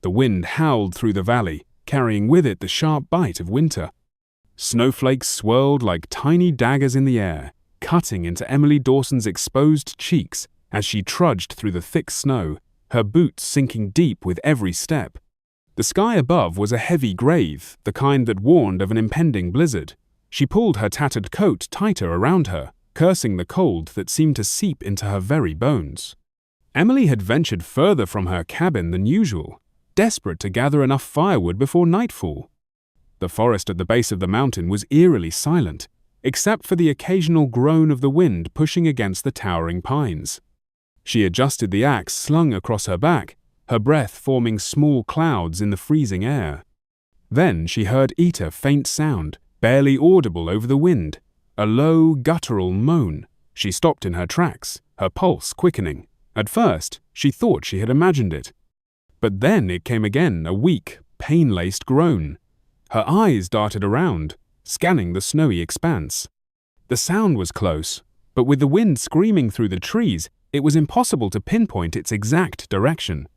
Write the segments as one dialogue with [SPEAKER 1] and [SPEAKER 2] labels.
[SPEAKER 1] The wind howled through the valley, carrying with it the sharp bite of winter. Snowflakes swirled like tiny daggers in the air, cutting into Emily Dawson's exposed cheeks as she trudged through the thick snow, her boots sinking deep with every step. The sky above was a heavy grave, the kind that warned of an impending blizzard. She pulled her tattered coat tighter around her, cursing the cold that seemed to seep into her very bones. Emily had ventured further from her cabin than usual, desperate to gather enough firewood before nightfall. The forest at the base of the mountain was eerily silent, except for the occasional groan of the wind pushing against the towering pines. She adjusted the axe slung across her back, her breath forming small clouds in the freezing air. Then she heard a faint sound, barely audible over the wind, a low, guttural moan. She stopped in her tracks, her pulse quickening. At first, she thought she had imagined it. But then it came again, a weak, pain-laced groan. Her eyes darted around, scanning the snowy expanse. The sound was close, but with the wind screaming through the trees, it was impossible to pinpoint its exact direction.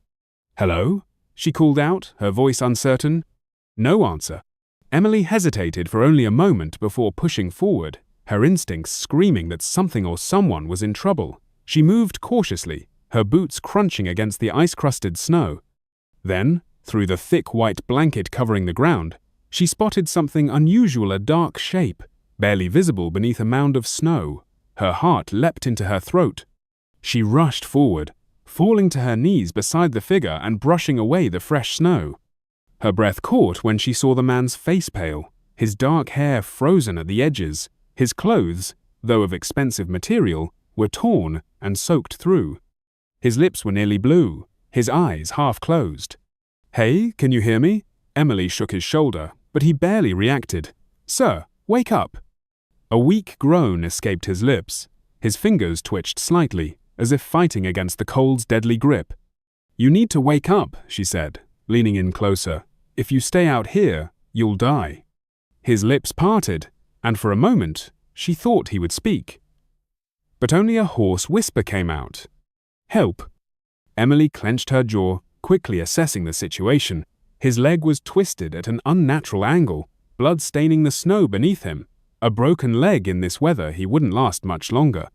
[SPEAKER 1] "Hello?" she called out, her voice uncertain. No answer. Emily hesitated for only a moment before pushing forward, her instincts screaming that something or someone was in trouble. She moved cautiously, her boots crunching against the ice-crusted snow. Then, through the thick white blanket covering the ground, she spotted something unusual, a dark shape, barely visible beneath a mound of snow. Her heart leapt into her throat. She rushed forward, falling to her knees beside the figure and brushing away the fresh snow. Her breath caught when she saw the man's face pale, his dark hair frozen at the edges. His clothes, though of expensive material, were torn and soaked through. His lips were nearly blue, his eyes half closed. "Hey, can you hear me?" Emily shook his shoulder, but he barely reacted. "Sir, wake up." A weak groan escaped his lips. His fingers twitched slightly, as if fighting against the cold's deadly grip. "You need to wake up," she said, leaning in closer. "If you stay out here, you'll die." His lips parted, and for a moment, she thought he would speak. But only a hoarse whisper came out. "Help." Emily clenched her jaw, quickly assessing the situation. His leg was twisted at an unnatural angle, blood staining the snow beneath him. A broken leg in this weather, he wouldn't last much longer.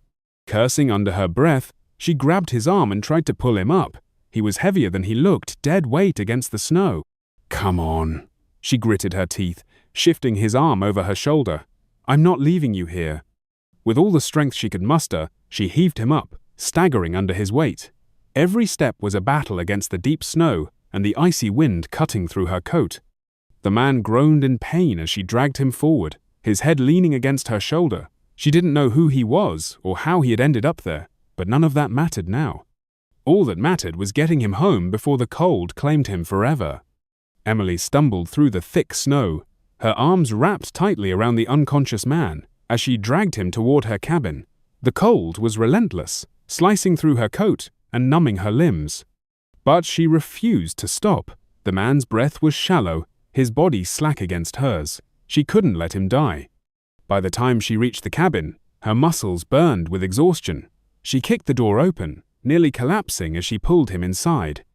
[SPEAKER 1] Cursing under her breath, she grabbed his arm and tried to pull him up. He was heavier than he looked, dead weight against the snow. "Come on," she gritted her teeth, shifting his arm over her shoulder. "I'm not leaving you here." With all the strength she could muster, she heaved him up, staggering under his weight. Every step was a battle against the deep snow and the icy wind cutting through her coat. The man groaned in pain as she dragged him forward, his head leaning against her shoulder. She didn't know who he was or how he had ended up there, but none of that mattered now. All that mattered was getting him home before the cold claimed him forever. Emily stumbled through the thick snow, her arms wrapped tightly around the unconscious man as she dragged him toward her cabin. The cold was relentless, slicing through her coat and numbing her limbs. But she refused to stop. The man's breath was shallow, his body slack against hers. She couldn't let him die. By the time she reached the cabin, her muscles burned with exhaustion. She kicked the door open, nearly collapsing as she pulled him inside.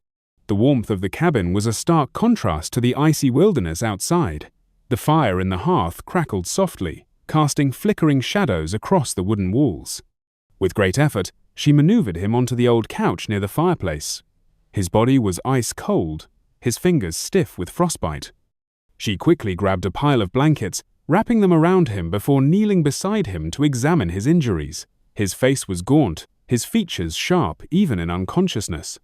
[SPEAKER 1] The warmth of the cabin was a stark contrast to the icy wilderness outside. The fire in the hearth crackled softly, casting flickering shadows across the wooden walls. With great effort, she maneuvered him onto the old couch near the fireplace. His body was ice cold, his fingers stiff with frostbite. She quickly grabbed a pile of blankets, wrapping them around him before kneeling beside him to examine his injuries. His face was gaunt, his features sharp even in unconsciousness.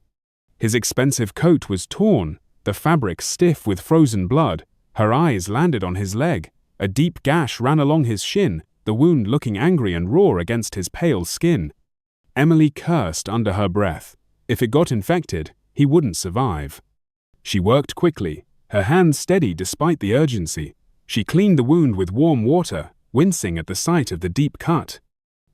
[SPEAKER 1] His expensive coat was torn, the fabric stiff with frozen blood. Her eyes landed on his leg. A deep gash ran along his shin, the wound looking angry and raw against his pale skin. Emily cursed under her breath. If it got infected, he wouldn't survive. She worked quickly, her hands steady despite the urgency. She cleaned the wound with warm water, wincing at the sight of the deep cut.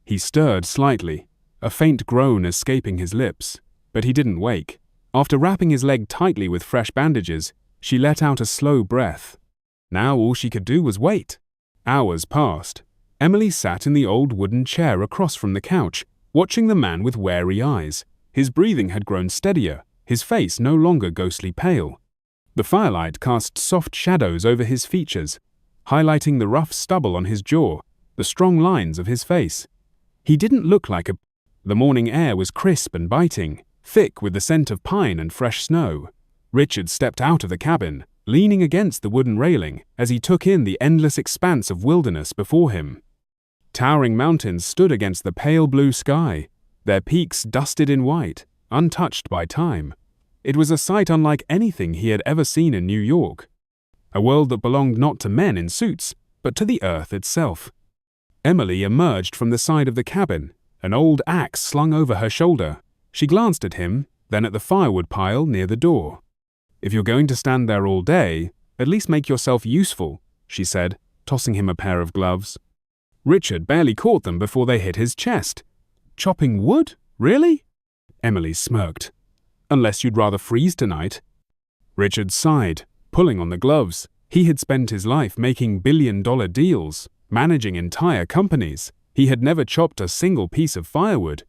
[SPEAKER 1] He stirred slightly, a faint groan escaping his lips, but he didn't wake. After wrapping his leg tightly with fresh bandages, she let out a slow breath. Now all she could do was wait. Hours passed. Emily sat in the old wooden chair across from the couch, watching the man with wary eyes. His breathing had grown steadier, his face no longer ghostly pale. The firelight cast soft shadows over his features, highlighting the rough stubble on his jaw, the strong lines of his face. He didn't look like a... The morning air was crisp and biting, thick with the scent of pine and fresh snow. Richard stepped out of the cabin, leaning against the wooden railing as he took in the endless expanse of wilderness before him. Towering mountains stood against the pale blue sky, their peaks dusted in white, untouched by time. It was a sight unlike anything he had ever seen in New York. A world that belonged not to men in suits, but to the earth itself. Emily emerged from the side of the cabin, an old axe slung over her shoulder. She glanced at him, then at the firewood pile near the door. "If you're going to stand there all day, at least make yourself useful," she said, tossing him a pair of gloves. Richard barely caught them before they hit his chest. "Chopping wood? Really?" Emily smirked. "Unless you'd rather freeze tonight." Richard sighed, pulling on the gloves. He had spent his life making billion-dollar deals, managing entire companies. He had never chopped a single piece of firewood.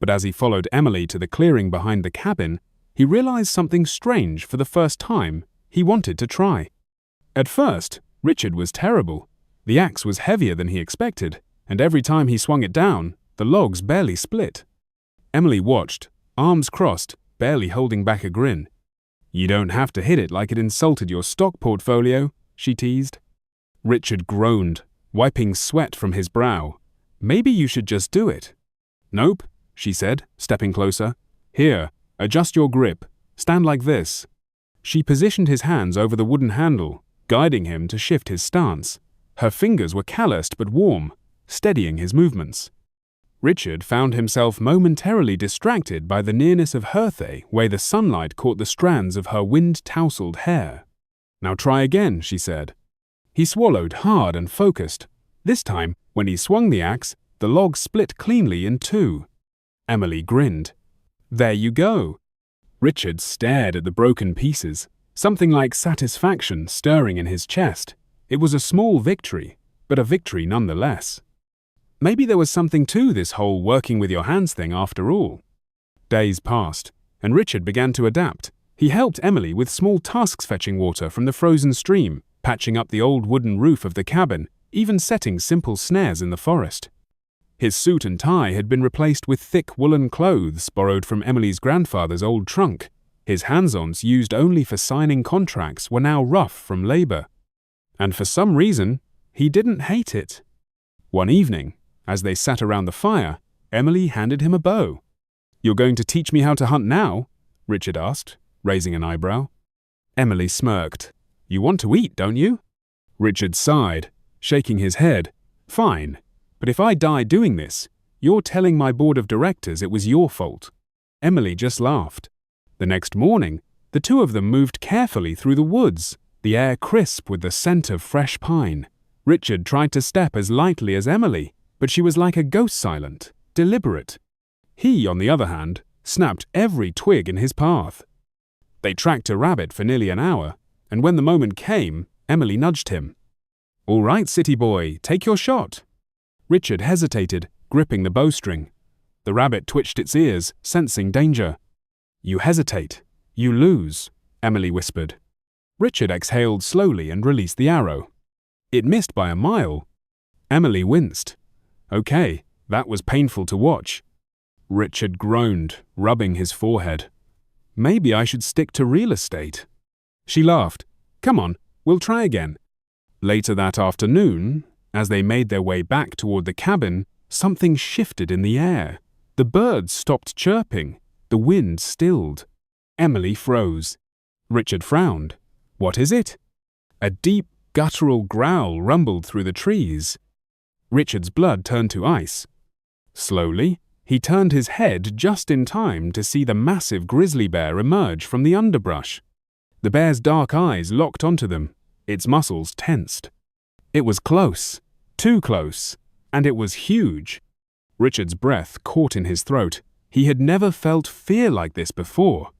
[SPEAKER 1] But as he followed Emily to the clearing behind the cabin, he realized something strange for the first time. He wanted to try. At first, Richard was terrible. The axe was heavier than he expected, and every time he swung it down, the logs barely split. Emily watched, arms crossed, barely holding back a grin. "You don't have to hit it like it insulted your stock portfolio," she teased. Richard groaned, wiping sweat from his brow. "Maybe you should just do it." "Nope," she said, stepping closer. "Here, adjust your grip. Stand like this." She positioned his hands over the wooden handle, guiding him to shift his stance. Her fingers were calloused but warm, steadying his movements. Richard found himself momentarily distracted by the nearness of Herthay, where the sunlight caught the strands of her wind-tousled hair. "Now try again," she said. He swallowed hard and focused. This time, when he swung the axe, the log split cleanly in two. Emily grinned. "There you go." Richard stared at the broken pieces, something like satisfaction stirring in his chest. It was a small victory, but a victory nonetheless. Maybe there was something to this whole working with your hands thing after all. Days passed, and Richard began to adapt. He helped Emily with small tasks, fetching water from the frozen stream, patching up the old wooden roof of the cabin, even setting simple snares in the forest. His suit and tie had been replaced with thick woolen clothes borrowed from Emily's grandfather's old trunk. His hands-ons, used only for signing contracts, were now rough from labor. And for some reason, he didn't hate it. One evening, as they sat around the fire, Emily handed him a bow. "You're going to teach me how to hunt now?" Richard asked, raising an eyebrow. Emily smirked. "You want to eat, don't you?" Richard sighed, shaking his head. "Fine, but if I die doing this, you're telling my board of directors it was your fault." Emily just laughed. The next morning, the two of them moved carefully through the woods, the air crisp with the scent of fresh pine. Richard tried to step as lightly as Emily, but she was like a ghost, silent, deliberate. He, on the other hand, snapped every twig in his path. They tracked a rabbit for nearly an hour, and when the moment came, Emily nudged him. "All right, city boy, take your shot." Richard hesitated, gripping the bowstring. The rabbit twitched its ears, sensing danger. "You hesitate. You lose," Emily whispered. Richard exhaled slowly and released the arrow. It missed by a mile. Emily winced. "Okay, that was painful to watch." Richard groaned, rubbing his forehead. "Maybe I should stick to real estate." She laughed. "Come on, we'll try again." Later that afternoon, as they made their way back toward the cabin, something shifted in the air. The birds stopped chirping. The wind stilled. Emily froze. Richard frowned. "What is it?" A deep, guttural growl rumbled through the trees. Richard's blood turned to ice. Slowly, he turned his head just in time to see the massive grizzly bear emerge from the underbrush. The bear's dark eyes locked onto them, its muscles tensed. It was close, too close, and it was huge. Richard's breath caught in his throat. He had never felt fear like this before.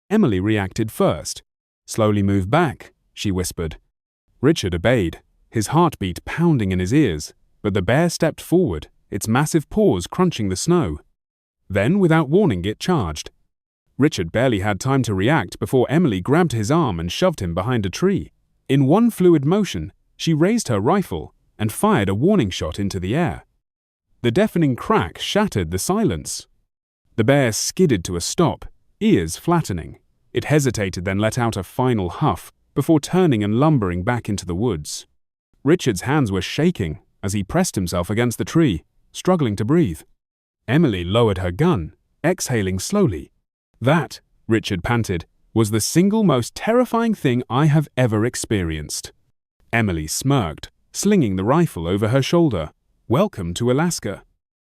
[SPEAKER 1] Emily reacted first. "Slowly move back," she whispered. Richard obeyed, his heartbeat pounding in his ears, but the bear stepped forward, its massive paws crunching the snow. Then, without warning, it charged. Richard barely had time to react before Emily grabbed his arm and shoved him behind a tree. In one fluid motion, she raised her rifle and fired a warning shot into the air. The deafening crack shattered the silence. The bear skidded to a stop, ears flattening. It hesitated, then let out a final huff before turning and lumbering back into the woods. Richard's hands were shaking as he pressed himself against the tree, struggling to breathe. Emily lowered her gun, exhaling slowly. "That," Richard panted, "was the single most terrifying thing I have ever experienced." Emily smirked, slinging the rifle over her shoulder. "Welcome to Alaska."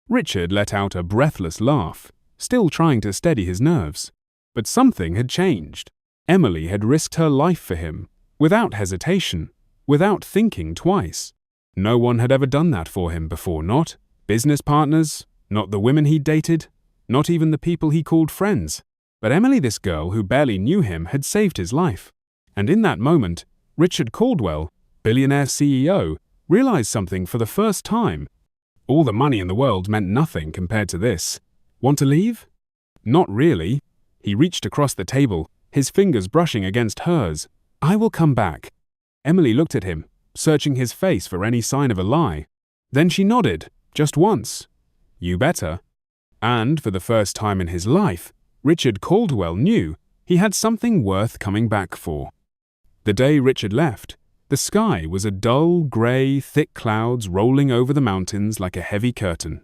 [SPEAKER 1] Richard let out a breathless laugh, still trying to steady his nerves. But something had changed. Emily had risked her life for him, without hesitation, without thinking twice. No one had ever done that for him before, not business partners, not the women he dated, not even the people he called friends. But Emily, this girl who barely knew him, had saved his life. And in that moment, Richard Caldwell, Billionaire CEO, realized something for the first time. All the money in the world meant nothing compared to this. Want to leave? Not really. He reached across the table, his fingers brushing against hers. "I will come back." Emily looked at him, searching his face for any sign of a lie. Then she nodded, just once. "You better." And for the first time in his life, Richard Caldwell knew he had something worth coming back for. The day Richard left, the sky was a dull, grey, thick clouds rolling over the mountains like a heavy curtain.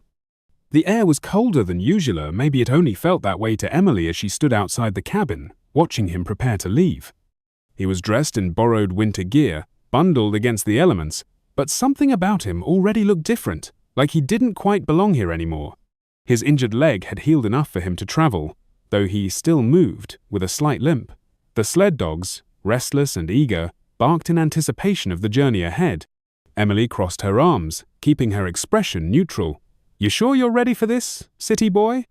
[SPEAKER 1] The air was colder than usual. Maybe it only felt that way to Emily as she stood outside the cabin, watching him prepare to leave. He was dressed in borrowed winter gear, bundled against the elements, but something about him already looked different, like he didn't quite belong here anymore. His injured leg had healed enough for him to travel, though he still moved with a slight limp. The sled dogs, restless and eager, barked in anticipation of the journey ahead. Emily crossed her arms, keeping her expression neutral. "You sure you're ready for this, city boy?"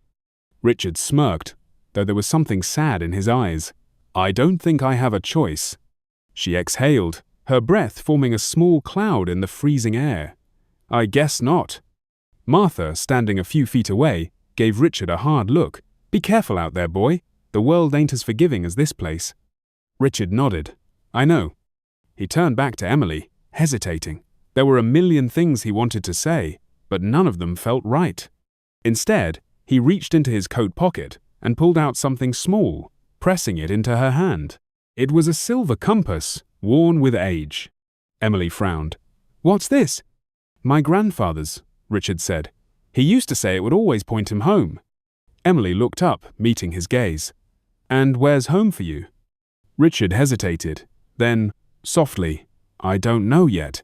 [SPEAKER 1] Richard smirked, though there was something sad in his eyes. "I don't think I have a choice." She exhaled, her breath forming a small cloud in the freezing air. "I guess not." Martha, standing a few feet away, gave Richard a hard look. "Be careful out there, boy. The world ain't as forgiving as this place." Richard nodded. "I know." He turned back to Emily, hesitating. There were a million things he wanted to say, but none of them felt right. Instead, he reached into his coat pocket and pulled out something small, pressing it into her hand. It was a silver compass, worn with age. Emily frowned. "What's this?" "My grandfather's," Richard said. "He used to say it would always point him home." Emily looked up, meeting his gaze. "And where's home for you?" Richard hesitated. Then, softly, "I don't know yet."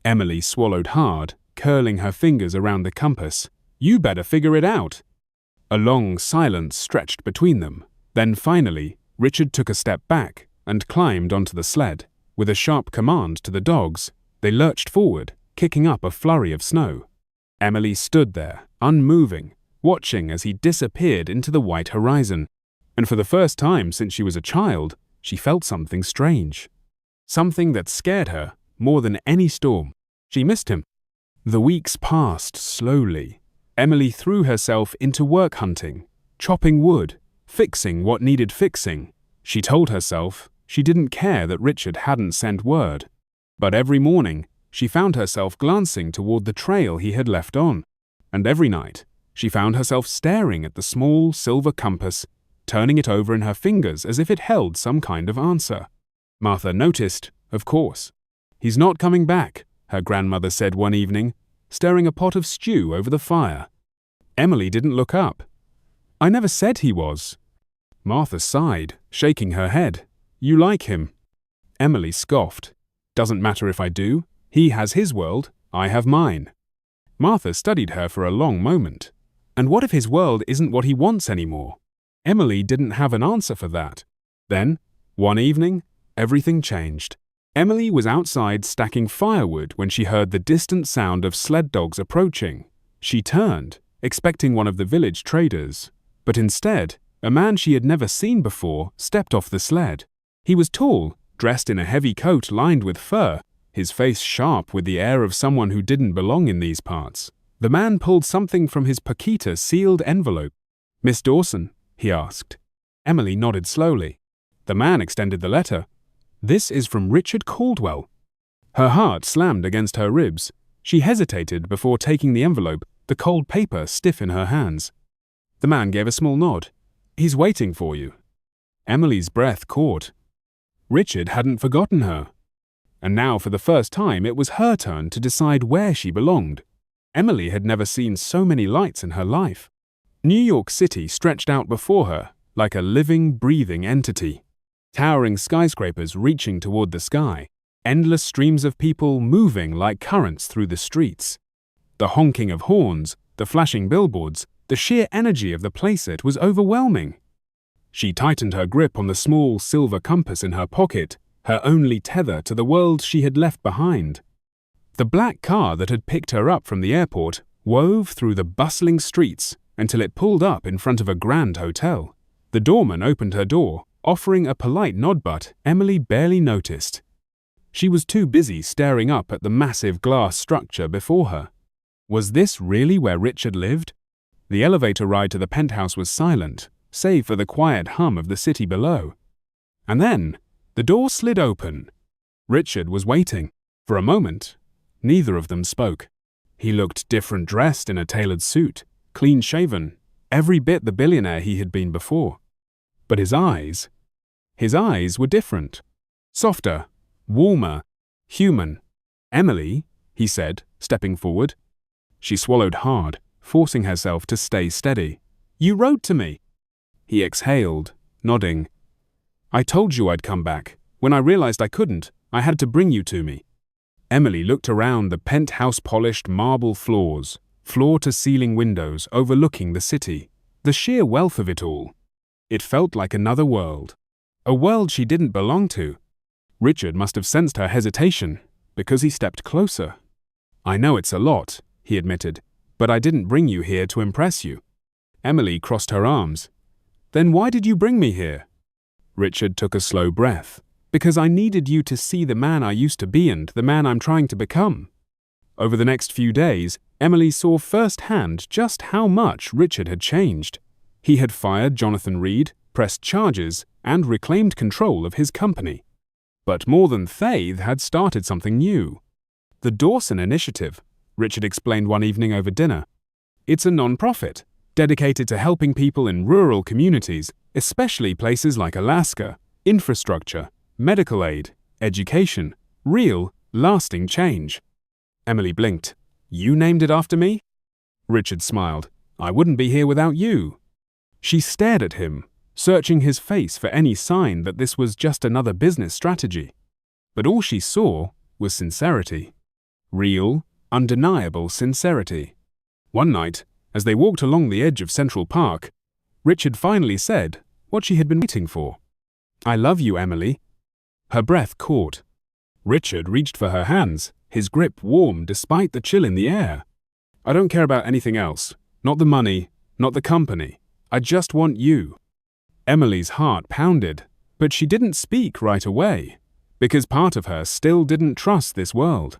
[SPEAKER 1] Emily swallowed hard, curling her fingers around the compass. "You better figure it out." A long silence stretched between them. Then finally, Richard took a step back and climbed onto the sled. With a sharp command to the dogs, they lurched forward, kicking up a flurry of snow. Emily stood there, unmoving, watching as he disappeared into the white horizon. And for the first time since she was a child, she felt something strange. Something that scared her more than any storm. She missed him. The weeks passed slowly. Emily threw herself into work hunting, chopping wood, fixing what needed fixing. She told herself she didn't care that Richard hadn't sent word. But every morning, she found herself glancing toward the trail he had left on. And every night, she found herself staring at the small silver compass, turning it over in her fingers as if it held some kind of answer. Martha noticed, of course. "He's not coming back," her grandmother said one evening, stirring a pot of stew over the fire. Emily didn't look up. "I never said he was." Martha sighed, shaking her head. "You like him." Emily scoffed. "Doesn't matter if I do. He has his world, I have mine." Martha studied her for a long moment. And what if his world isn't what he wants anymore? Emily didn't have an answer for that. Then, one evening, everything changed. Emily was outside stacking firewood when she heard the distant sound of sled dogs approaching. She turned, expecting one of the village traders. But instead, a man she had never seen before stepped off the sled. He was tall, dressed in a heavy coat lined with fur, his face sharp with the air of someone who didn't belong in these parts. The man pulled something from his Paquita sealed envelope. "Miss Dawson?" he asked. Emily nodded slowly. The man extended the letter. "This is from Richard Caldwell." Her heart slammed against her ribs. She hesitated before taking the envelope, the cold paper stiff in her hands. The man gave a small nod. "He's waiting for you." Emily's breath caught. Richard hadn't forgotten her. And now, for the first time, it was her turn to decide where she belonged. Emily had never seen so many lights in her life. New York City stretched out before her like a living, breathing entity. Towering skyscrapers reaching toward the sky, endless streams of people moving like currents through the streets. The honking of horns, the flashing billboards, the sheer energy of the place was overwhelming. She tightened her grip on the small silver compass in her pocket, her only tether to the world she had left behind. The black car that had picked her up from the airport wove through the bustling streets until it pulled up in front of a grand hotel. The doorman opened her door, offering a polite nod, but Emily barely noticed. She was too busy staring up at the massive glass structure before her. Was this really where Richard lived? The elevator ride to the penthouse was silent, save for the quiet hum of the city below. And then, the door slid open. Richard was waiting. For a moment, neither of them spoke. He looked different dressed in a tailored suit, clean-shaven, every bit the billionaire he had been before. But his eyes were different. Softer, warmer, human. "Emily," he said, stepping forward. She swallowed hard, forcing herself to stay steady. "You wrote to me." He exhaled, nodding. "I told you I'd come back. When I realized I couldn't, I had to bring you to me." Emily looked around the penthouse-polished marble floors, floor-to-ceiling windows overlooking the city. The sheer wealth of it all. It felt like another world. A world she didn't belong to. Richard must have sensed her hesitation, because he stepped closer. "I know it's a lot," he admitted, "but I didn't bring you here to impress you." Emily crossed her arms. "Then why did you bring me here?" Richard took a slow breath. "Because I needed you to see the man I used to be and the man I'm trying to become." Over the next few days, Emily saw firsthand just how much Richard had changed. He had fired Jonathan Reed, pressed charges, and reclaimed control of his company. But more than Faith had started something new. The Dawson Initiative, Richard explained one evening over dinner. It's a non-profit, dedicated to helping people in rural communities, especially places like Alaska, infrastructure, medical aid, education, real, lasting change. Emily blinked. "You named it after me?" Richard smiled. "I wouldn't be here without you." She stared at him, searching his face for any sign that this was just another business strategy. But all she saw was sincerity. Real, undeniable sincerity. One night, as they walked along the edge of Central Park, Richard finally said what she had been waiting for. "I love you, Emily." Her breath caught. Richard reached for her hands, his grip warm despite the chill in the air. "I don't care about anything else. Not the money, not the company. I just want you." Emily's heart pounded, but she didn't speak right away, because part of her still didn't trust this world.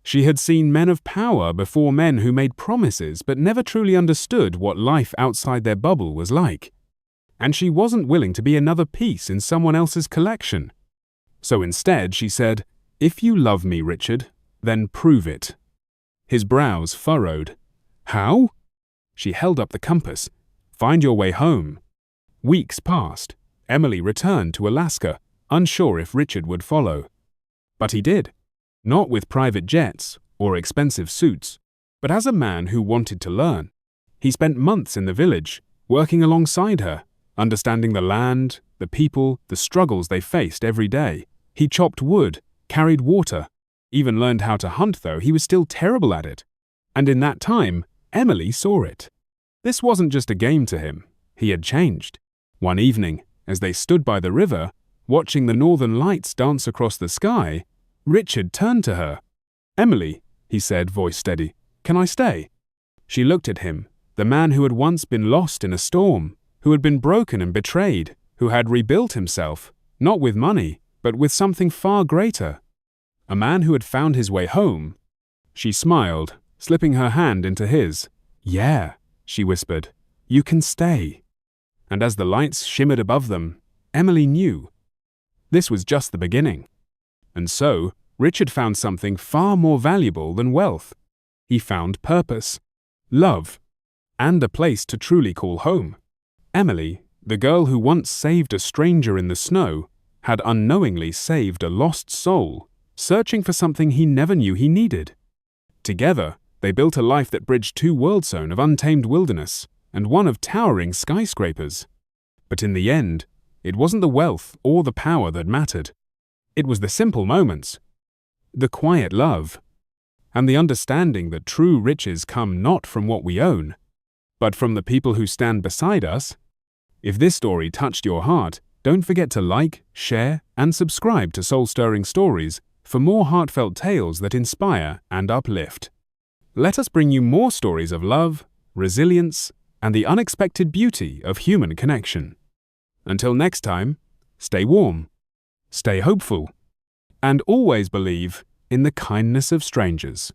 [SPEAKER 1] She had seen men of power before, men who made promises but never truly understood what life outside their bubble was like. And she wasn't willing to be another piece in someone else's collection. So instead she said, "If you love me, Richard, then prove it." His brows furrowed. "How?" She held up the compass. "Find your way home." Weeks passed. Emily returned to Alaska, unsure if Richard would follow. But he did. Not with private jets or expensive suits, but as a man who wanted to learn. He spent months in the village, working alongside her, understanding the land, the people, the struggles they faced every day. He chopped wood, carried water, even learned how to hunt, though he was still terrible at it. And in that time, Emily saw it. This wasn't just a game to him. He had changed. One evening, as they stood by the river, watching the northern lights dance across the sky, Richard turned to her. "Emily," he said, voice steady, "can I stay?" She looked at him, the man who had once been lost in a storm, who had been broken and betrayed, who had rebuilt himself, not with money, but with something far greater. A man who had found his way home. She smiled, slipping her hand into his. "Yeah," she whispered, "you can stay." And as the lights shimmered above them, Emily knew this was just the beginning. And so, Richard found something far more valuable than wealth. He found purpose, love, and a place to truly call home. Emily, the girl who once saved a stranger in the snow, had unknowingly saved a lost soul, searching for something he never knew he needed. Together, they built a life that bridged two world zones of untamed wilderness and one of towering skyscrapers. But in the end, it wasn't the wealth or the power that mattered. It was the simple moments, the quiet love, and the understanding that true riches come not from what we own, but from the people who stand beside us. If this story touched your heart, don't forget to like, share, and subscribe to Soul Stirring Stories for more heartfelt tales that inspire and uplift. Let us bring you more stories of love, resilience, and the unexpected beauty of human connection. Until next time, stay warm, stay hopeful, and always believe in the kindness of strangers.